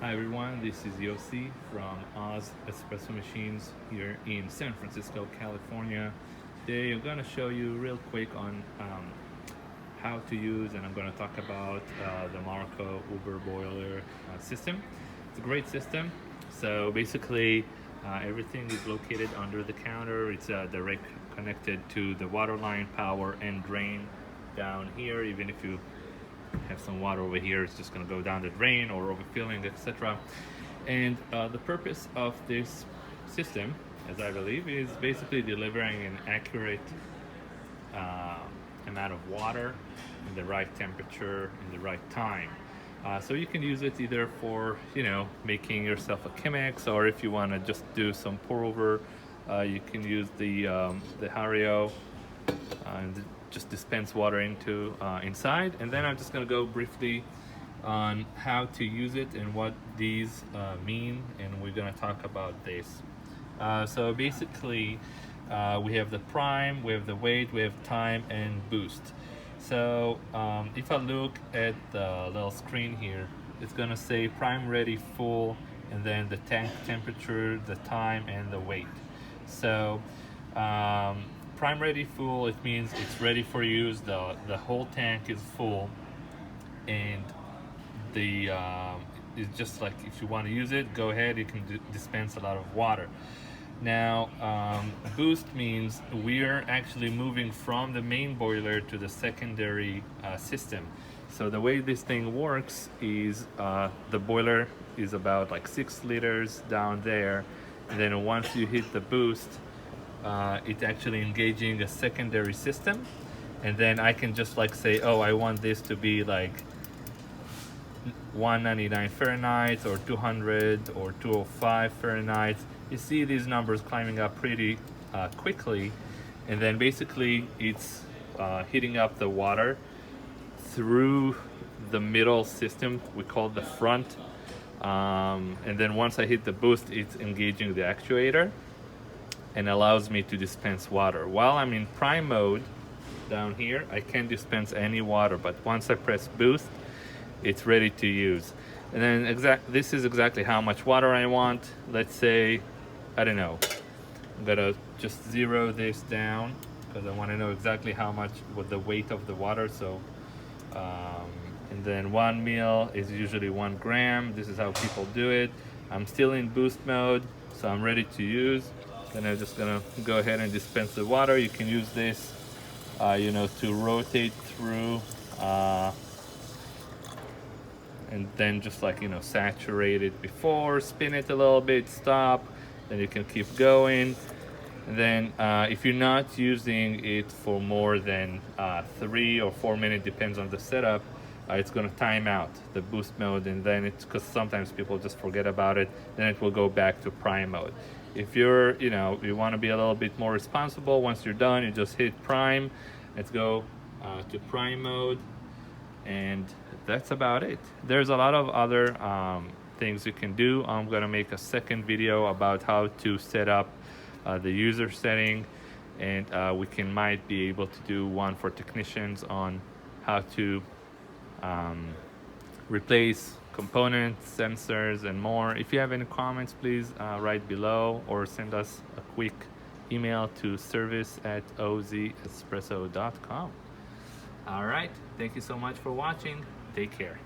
Hi everyone, this is Yossi from Oz Espresso Machines here in San Francisco, California. Today I'm going to show you real quick on how to use, and I'm going to talk about the Marco Uber boiler system. It's a great system. So basically everything is located under the counter. It's direct connected to the water line, power and drain down here. Even if you have some water over here, it's just going to go down the drain or overfilling, etc. And the purpose of this system, as I believe, is basically delivering an accurate amount of water in the right temperature in the right time. So you can use it either for making yourself a Chemex, or if you want to just do some pour over, you can use the Hario and just dispense water into inside. And then I'm just going to go briefly on how to use it and what these mean, and we're going to talk about this. So basically we have the prime, we have the weight, we have time and boost. So if I look at the little screen here, it's going to say prime ready full, and then the tank temperature, the time and the weight. So prime ready full, it means it's ready for use. The whole tank is full, and the it's just like, if you want to use it, go ahead, you can dispense a lot of water. Now boost means we're actually moving from the main boiler to the secondary system. So the way this thing works is the boiler is about like 6 liters down there, and then once you hit the boost, it's actually engaging a secondary system. And then I can just like say, oh, I want this to be like 199 Fahrenheit or 200 or 205 Fahrenheit. You see these numbers climbing up pretty quickly, and then basically it's heating up the water through the middle system, we call the front, and then once I hit the boost, it's engaging the actuator and allows me to dispense water. While I'm in prime mode down here, I can't dispense any water, but once I press boost, it's ready to use. And then this is exactly how much water I want. Let's say, I don't know, I'm gonna just zero this down because I want to know exactly how much, what the weight of the water. So and then 1 ml is usually 1 gram. This is how people do it. I'm still in boost mode, so I'm ready to use. Then I'm just gonna go ahead and dispense the water. You can use this to rotate through and then just like saturate it before, spin it a little bit, stop, then you can keep going. And then if you're not using it for more than 3 or 4 minutes, depends on the setup, it's going to time out the boost mode, and then it's, because sometimes people just forget about it, then it will go back to prime mode. If you're you want to be a little bit more responsible, once you're done, you just hit prime. Let's go to prime mode, and that's about it. There's a lot of other things you can do. I'm gonna make a second video about how to set up the user setting, and might be able to do one for technicians on how to replace components, sensors, and more. If you have any comments, please write below or send us a quick email to service@ozespresso.com. All right, thank you so much for watching. Take care.